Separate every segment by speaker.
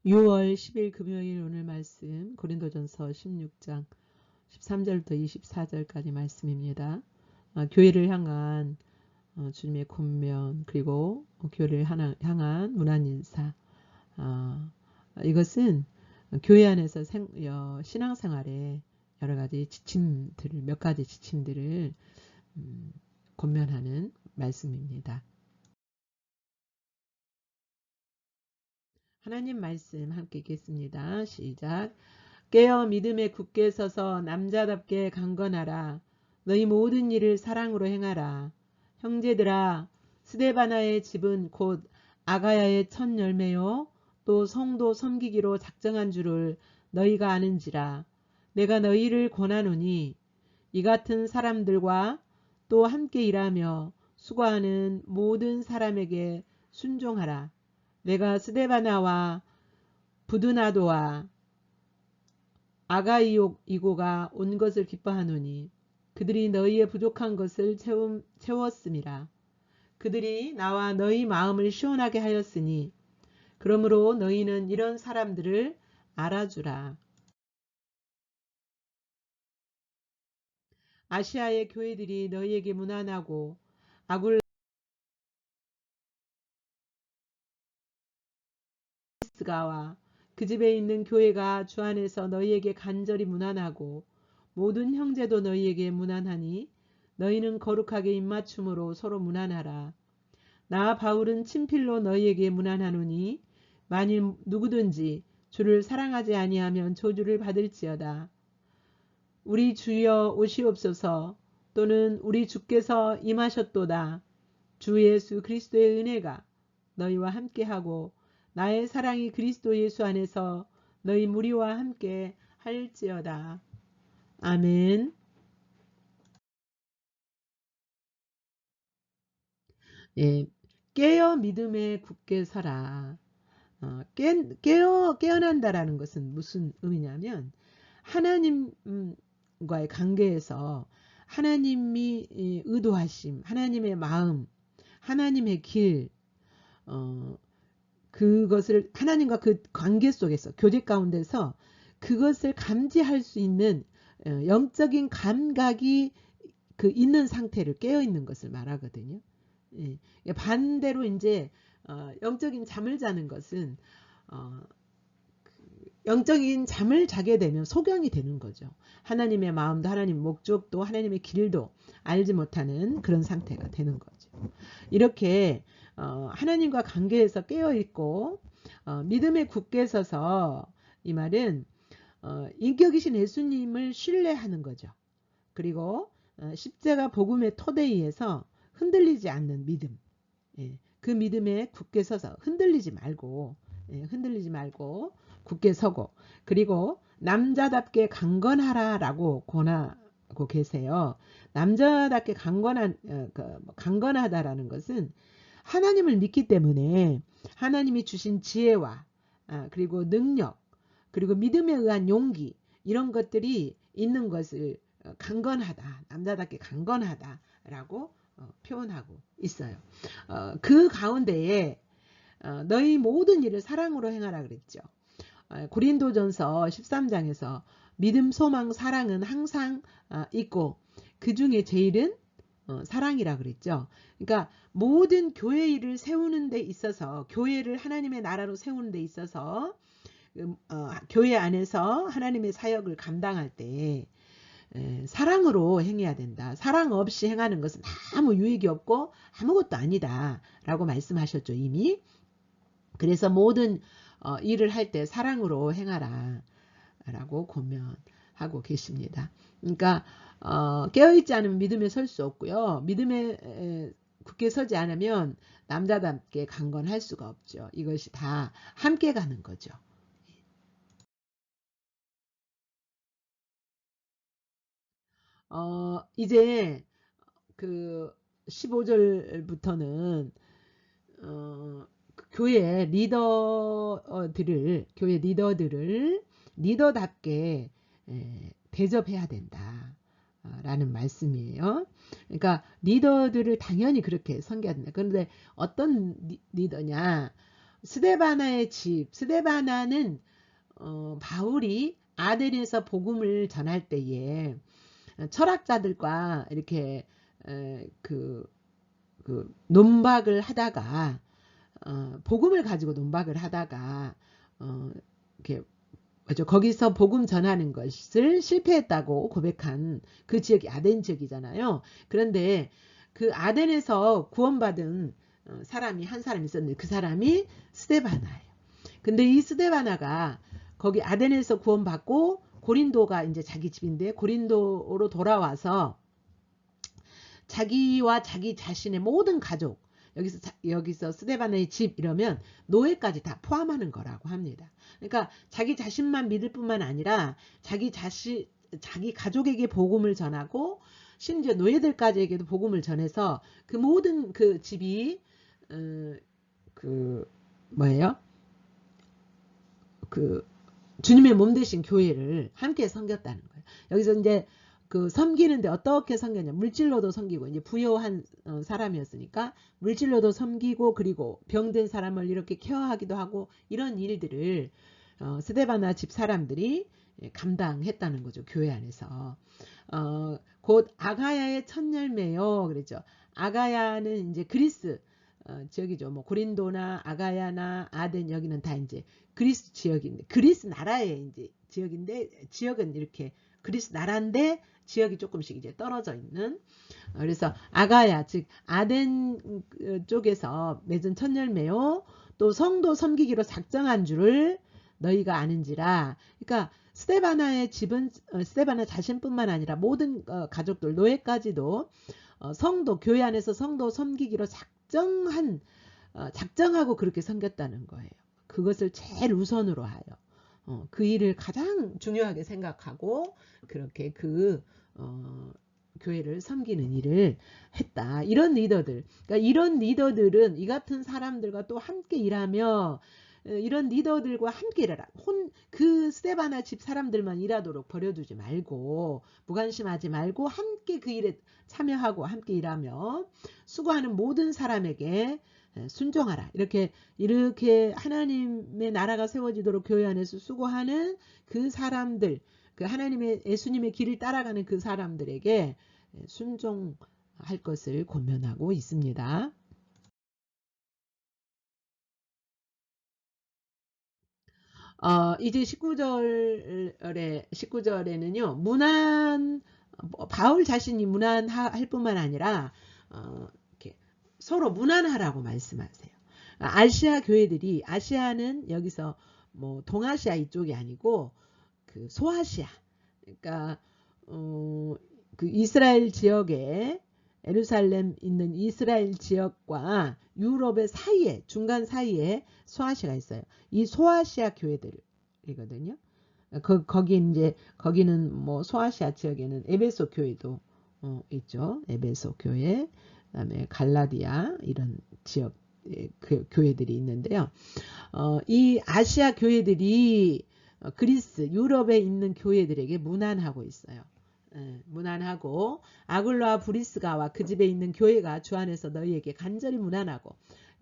Speaker 1: 6월 10일 금요일 오늘 말씀 고린도전서 16장 13절부터 24절까지 말씀입니다. 교회를 향한 주님의 권면 그리고 교회를 향한 문안 인사. 이것은 교회 안에서 신앙생활에 여러 가지 지침들을 몇 가지 지침들을 권면하는 말씀입니다. 하나님 말씀 함께 읽겠습니다. 시작. 깨어 믿음에 굳게 서서 남자답게 강건하라. 너희 모든 일을 사랑으로 행하라. 형제들아, 스데바나의 집은 곧 아가야의 첫 열매요 또 성도 섬기기로 작정한 줄을 너희가 아는지라. 내가 너희를 권하노니 이 같은 사람들과 또 함께 일하며 수고하는 모든 사람에게 순종하라. 내가 스데바나와 부드나도와 아가이고가 온 것을 기뻐하노니 그들이 너희의 부족한 것을 채웠음이라. 그들이 나와 너희 마음을 시원하게 하였으니 그러므로 너희는 이런 사람들을 알아주라. 아시아의 교회들이 너희에게 무난하고 아굴리스가와 그 집에 있는 교회가 주 안에서 너희에게 간절히 무난하고 모든 형제도 너희에게 무난하니 너희는 거룩하게 입맞춤으로 서로 무난하라. 나 바울은 친필로 너희에게 무난하노니 만일 누구든지 주를 사랑하지 아니하면 저주를 받을지어다. 우리 주여 오시옵소서. 또는 우리 주께서 임하셨도다. 주 예수 그리스도의 은혜가 너희와 함께하고 나의 사랑이 그리스도 예수 안에서 너희 무리와 함께 할지어다. 아멘. 예, 깨어 믿음에 굳게 서라. 깨어난다라는 것은 무슨 의미냐면 하나님과의 관계에서 하나님이 의도하심, 하나님의 마음, 하나님의 길, 그것을 하나님과 그 관계 속에서 교제 가운데서 그것을 감지할 수 있는 영적인 감각이 그 있는 상태를 깨어 있는 것을 말하거든요. 예. 반대로 이제 영적인 잠을 자는 것은 영적인 잠을 자게 되면 소경이 되는 거죠. 하나님의 마음도 하나님의 목적도 하나님의 길도 알지 못하는 그런 상태가 되는 거죠. 이렇게 하나님과 관계에서 깨어있고 믿음에 굳게 서서 이 말은 인격이신 예수님을 신뢰하는 거죠. 그리고 십자가 복음의 토대위에서 흔들리지 않는 믿음. 예, 그 믿음에 굳게 서서 흔들리지 말고 굳게 서고 그리고 남자답게 강건하라라고 권하고 계세요. 남자답게 강건하다라는 것은 하나님을 믿기 때문에 하나님이 주신 지혜와 그리고 능력 그리고 믿음에 의한 용기 이런 것들이 있는 것을 강건하다, 남자답게 강건하다라고 표현하고 있어요. 그 가운데에 너희 모든 일을 사랑으로 행하라 그랬죠. 고린도전서 13장에서 믿음, 소망, 사랑은 항상 있고 그 중에 제일은 사랑이라 그랬죠. 그러니까 모든 교회 일을 세우는 데 있어서 교회를 하나님의 나라로 세우는 데 있어서 교회 안에서 하나님의 사역을 감당할 때 사랑으로 행해야 된다. 사랑 없이 행하는 것은 아무 유익이 없고 아무것도 아니다 라고 말씀하셨죠. 이미. 그래서 모든 일을 할 때 사랑으로 행하라 라고 권면하고 계십니다. 그러니까 깨어있지 않으면 믿음에 설 수 없고요. 믿음에 굳게 서지 않으면 남자답게 강건할 수가 없죠. 이것이 다 함께 가는 거죠. 이제 그 15절부터는 교회 리더들을 리더답게 대접해야 된다. 라는 말씀이에요. 그러니까 리더들을 당연히 그렇게 섬겨야 된다. 그런데 어떤 리더냐? 스데바나의 집, 스데바나는 바울이 아덴에서 복음을 전할 때에 철학자들과 이렇게 논박을 하다가 복음을 가지고 논박을 하다가 이렇게 거기서 복음 전하는 것을 실패했다고 고백한 그 지역이 아덴 지역이잖아요. 그런데 그 아덴에서 구원받은 사람이 한 사람 있었는데 그 사람이 스데바나예요. 근데 이 스데바나가 거기 아덴에서 구원받고 고린도가 이제 자기 집인데 고린도로 돌아와서 자기와 자기 자신의 모든 가족, 여기서 스데바나의 집 이러면 노예까지 다 포함하는 거라고 합니다. 그러니까 자기 자신만 믿을 뿐만 아니라 자기 가족에게 복음을 전하고 심지어 노예들까지에게도 복음을 전해서 그 모든 그 집이 주님의 몸 되신 교회를 함께 섬겼다는 거예요. 여기서 이제 섬기는데 어떻게 섬겼냐. 물질로도 섬기고, 이제 부유한 사람이었으니까 물질로도 섬기고, 그리고 병든 사람을 이렇게 케어하기도 하고, 이런 일들을 스데바나 집 사람들이 감당했다는 거죠. 교회 안에서. 곧 아가야의 첫 열매요. 그랬죠. 아가야는 이제 그리스 지역이죠. 뭐 고린도나 아가야나 아덴 여기는 다 이제 그리스 지역인데, 그리스 나라의 이제 지역인데, 지역은 이렇게 그리스 나라인데 지역이 조금씩 이제 떨어져 있는. 그래서 아가야 즉 아덴 쪽에서 맺은 첫 열매요. 또 성도 섬기기로 작정한 줄을 너희가 아는지라. 그러니까 스데바나의 집은 스데바나 자신뿐만 아니라 모든 가족들 노예까지도 성도 교회 안에서 성도 섬기기로 작정하고 그렇게 섬겼다는 거예요. 그것을 제일 우선으로 하여 그 일을 가장 중요하게 생각하고 그렇게 교회를 섬기는 일을 했다. 이런 리더들, 그러니까 이런 리더들은 이 같은 사람들과 또 함께 일하며 이런 리더들과 함께 일하라. 그 스데바나 집 사람들만 일하도록 버려두지 말고 무관심하지 말고 함께 그 일에 참여하고 함께 일하며 수고하는 모든 사람에게 순종하라. 이렇게 하나님의 나라가 세워지도록 교회 안에서 수고하는 그 사람들, 그 하나님의 예수님의 길을 따라가는 그 사람들에게 순종할 것을 권면하고 있습니다. 이제 19절에는요, 바울 자신이 문안할 뿐만 아니라, 이렇게 서로 문안하라고 말씀하세요. 아시아 교회들이, 아시아는 여기서 뭐 동아시아 이쪽이 아니고, 그 소아시아, 그러니까, 그 이스라엘 지역에, 예루살렘 있는 이스라엘 지역과 유럽의 사이에, 중간 사이에 소아시아가 있어요. 이 소아시아 교회들이거든요. 거기는 뭐 소아시아 지역에는 에베소 교회도 있죠. 에베소 교회, 그다음에 갈라디아 이런 지역 교회들이 있는데요. 이 아시아 교회들이 그리스, 유럽에 있는 교회들에게 문안하고 있어요. 문안하고 아굴라와 브리스가와 그 집에 있는 교회가 주 안에서 너희에게 간절히 문안하고.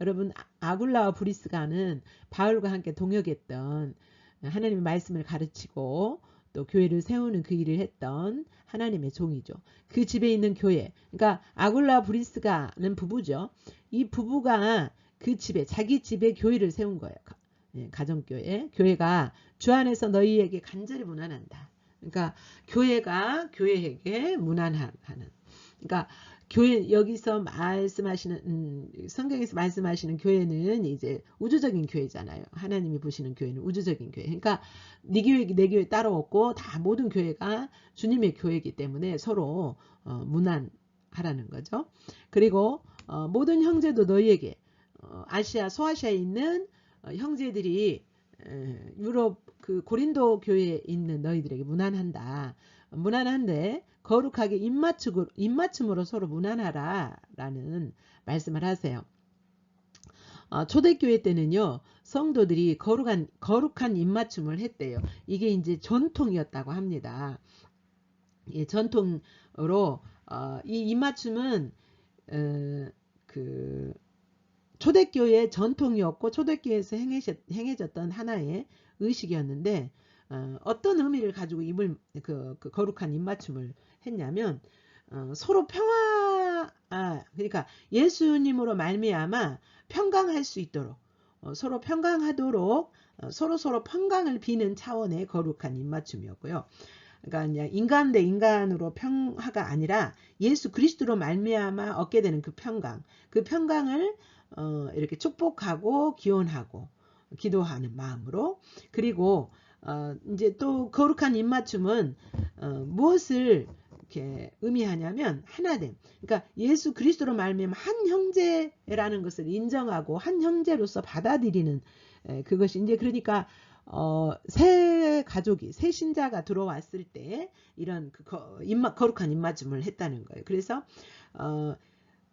Speaker 1: 여러분, 아굴라와 브리스가는 바울과 함께 동역했던, 하나님의 말씀을 가르치고 또 교회를 세우는 그 일을 했던 하나님의 종이죠. 그 집에 있는 교회, 그러니까 아굴라와 브리스가는 부부죠. 이 부부가 그 집에, 자기 집에 교회를 세운 거예요. 가정교회. 교회가 주 안에서 너희에게 간절히 문안한다. 그러니까 교회가 교회에게 문안하는. 그러니까 교회, 여기서 말씀하시는 성경에서 말씀하시는 교회는 이제 우주적인 교회잖아요. 하나님이 보시는 교회는 우주적인 교회. 그러니까 네 교회 내 교회 따로 없고 다 모든 교회가 주님의 교회이기 때문에 서로 문안하라는 거죠. 그리고 모든 형제도 너희에게, 아시아 소아시아에 있는 형제들이 유럽 그 고린도 교회에 있는 너희들에게 문안한데 거룩하게 입맞춤으로 서로 문안하라 라는 말씀을 하세요. 초대교회 때는요, 성도들이 거룩한 입맞춤을 했대요. 이게 이제 전통이었다고 합니다. 예, 전통으로 이 입맞춤은 그 초대교회의 전통이었고 초대교회에서 행해졌던 하나의 의식이었는데 어떤 의미를 가지고 그 거룩한 입맞춤을 했냐면 서로 그러니까 예수님으로 말미암아 평강할 수 있도록 서로 평강하도록 서로 평강을 비는 차원의 거룩한 입맞춤이었고요. 그러니까 그냥 인간 대 인간으로 평화가 아니라 예수 그리스도로 말미암아 얻게 되는 그 평강을 이렇게 축복하고 기원하고 기도하는 마음으로 그리고 이제 또 거룩한 입맞춤은 무엇을 이렇게 의미하냐면 하나됨. 그러니까 예수 그리스도로 말미암아 한 형제라는 것을 인정하고 한 형제로서 받아들이는 그것이 이제 그러니까 새 가족이 새 신자가 들어왔을 때 이런 거룩한 입맞춤을 했다는 거예요. 그래서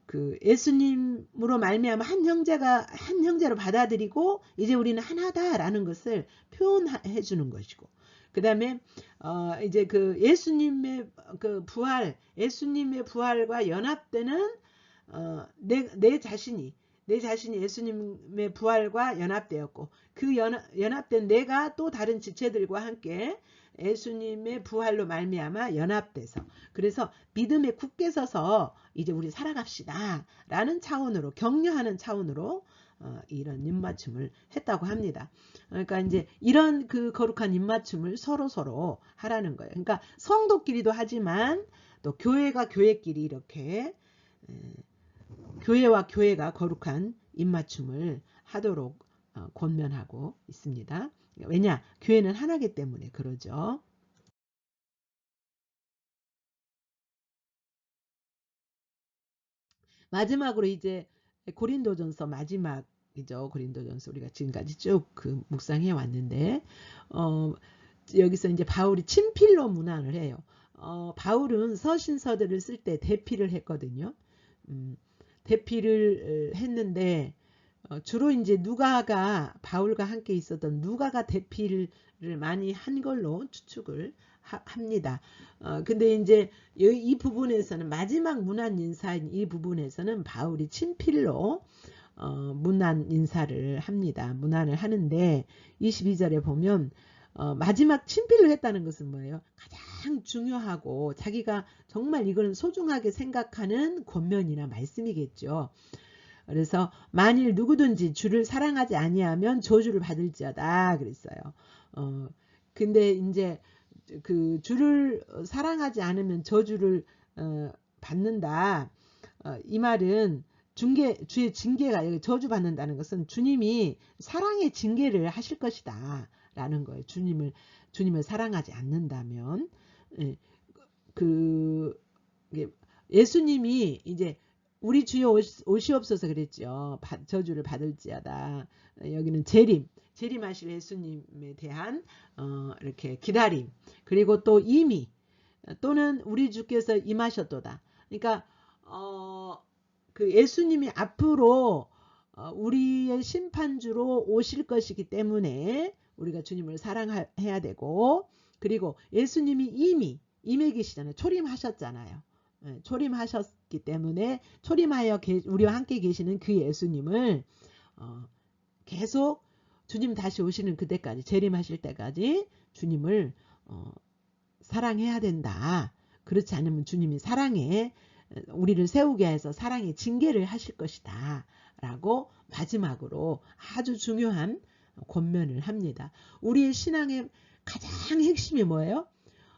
Speaker 1: 그 예수님으로 말미암아 한 형제로 받아들이고 이제 우리는 하나다라는 것을 표현해 주는 것이고 그 다음에 이제 그 예수님의 그 예수님의 부활과 연합되는 내 자신이 예수님의 부활과 연합되었고 그 연합된 내가 또 다른 지체들과 함께 예수님의 부활로 말미암아 연합돼서 그래서 믿음에 굳게 서서 이제 우리 살아갑시다 라는 차원으로 격려하는 차원으로 이런 입맞춤을 했다고 합니다. 그러니까 이제 이런 그 거룩한 입맞춤을 서로 하라는 거예요. 그러니까 성도끼리도 하지만 또 교회가 교회끼리 이렇게 교회와 교회가 거룩한 입맞춤을 하도록 권면하고 있습니다. 왜냐? 교회는 하나이기 때문에 그러죠. 마지막으로 이제 고린도전서 마지막이죠. 고린도전서 우리가 지금까지 쭉 그 묵상해 왔는데 여기서 이제 바울이 친필로 문안을 해요. 바울은 서신서들을 쓸 때 대필을 했거든요. 대필을 했는데 주로 이제 누가가 바울과 함께 있었던 누가가 대필을 많이 한 걸로 추측을 합니다. 근데 이제 이 부분에서는 마지막 문안 인사인 이 부분에서는 바울이 친필로 문안 인사를 합니다. 문안을 하는데 22절에 보면 마지막 친필을 했다는 것은 뭐예요? 가장 중요하고 자기가 정말 이걸 소중하게 생각하는 권면이나 말씀이겠죠. 그래서 만일 누구든지 주를 사랑하지 아니하면 저주를 받을지어다 그랬어요. 근데 이제 그 주를 사랑하지 않으면 저주를 받는다. 이 말은 주의 징계가 저주 받는다는 것은 주님이 사랑의 징계를 하실 것이다 라는 거예요. 주님을 사랑하지 않는다면 예수님이 이제 우리 주여 오시옵소서 그랬죠. 저주를 받을지어다. 여기는 재림하실 예수님에 대한 이렇게 기다림 그리고 또 이미 또는 우리 주께서 임하셨도다. 그러니까 그 예수님이 앞으로 우리의 심판주로 오실 것이기 때문에 우리가 주님을 사랑해야 되고 그리고 예수님이 이미 임해 계시잖아요. 초림하셨잖아요. 초림하셨기 때문에 초림하여 우리와 함께 계시는 그 예수님을 계속 주님 다시 오시는 그때까지 재림하실 때까지 주님을 사랑해야 된다. 그렇지 않으면 주님이 우리를 세우게 해서 사랑의 징계를 하실 것이다. 라고 마지막으로 아주 중요한 권면을 합니다. 우리의 신앙의 가장 핵심이 뭐예요?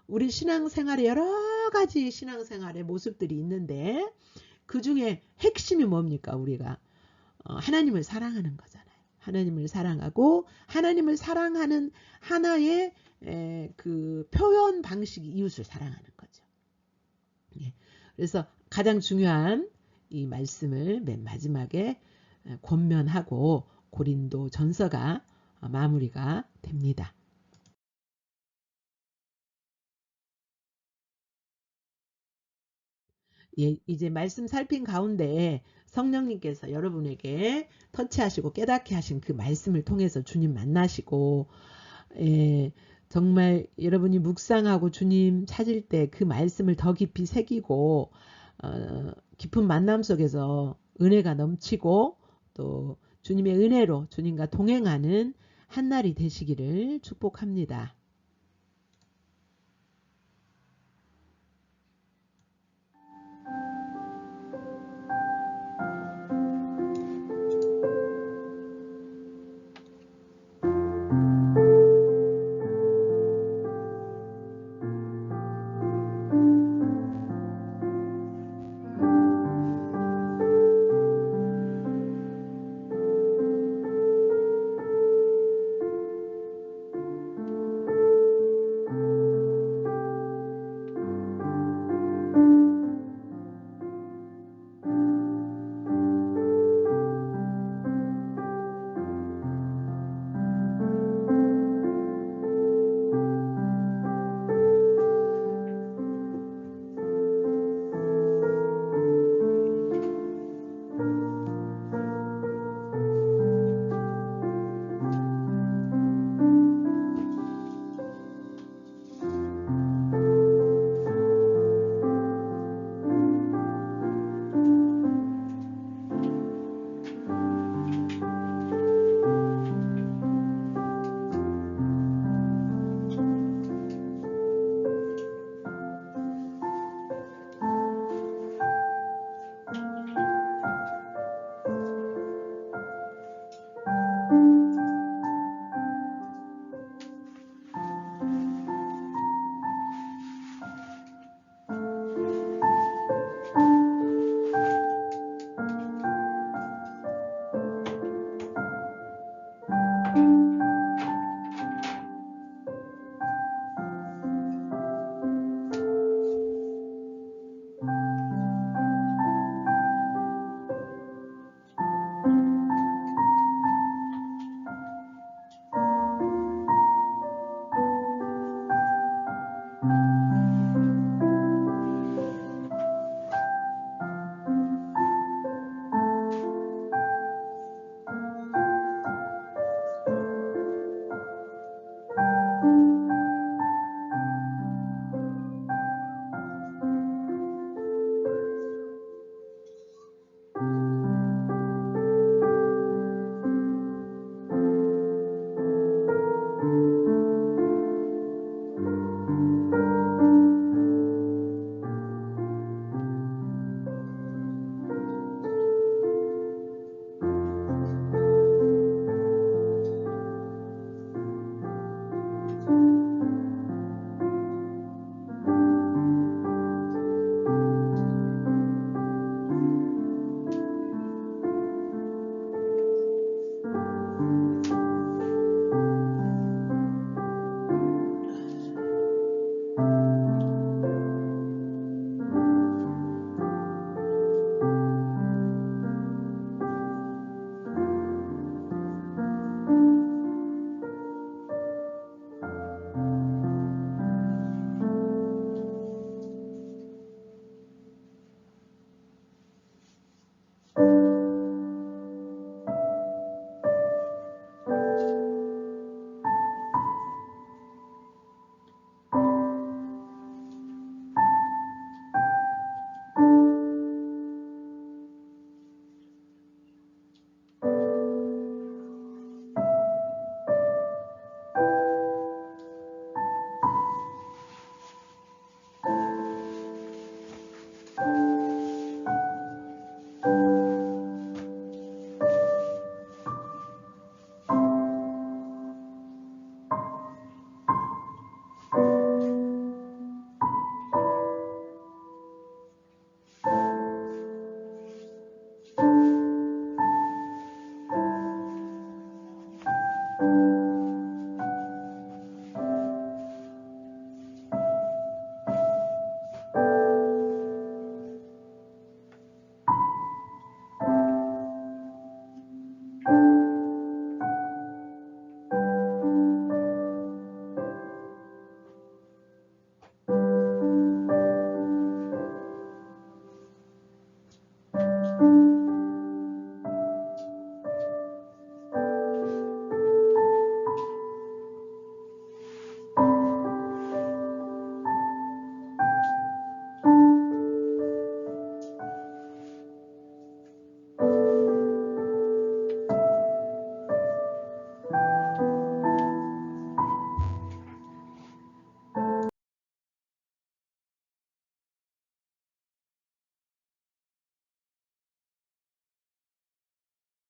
Speaker 1: 우리 신앙생활에 여러 가지 신앙생활의 모습들이 있는데 그 중에 핵심이 뭡니까? 우리가 하나님을 사랑하는 거잖아요. 하나님을 사랑하고 하나님을 사랑하는 하나의 그 표현 방식이 이웃을 사랑하는 거죠. 그래서 가장 중요한 이 말씀을 맨 마지막에 권면하고 고린도 전서가 마무리가 됩니다. 이제 말씀 살핀 가운데 성령님께서 여러분에게 터치하시고 깨닫게 하신 그 말씀을 통해서 주님 만나시고 정말 여러분이 묵상하고 주님 찾을 때 그 말씀을 더 깊이 새기고 깊은 만남 속에서 은혜가 넘치고 또 주님의 은혜로 주님과 동행하는 한 날이 되시기를 축복합니다.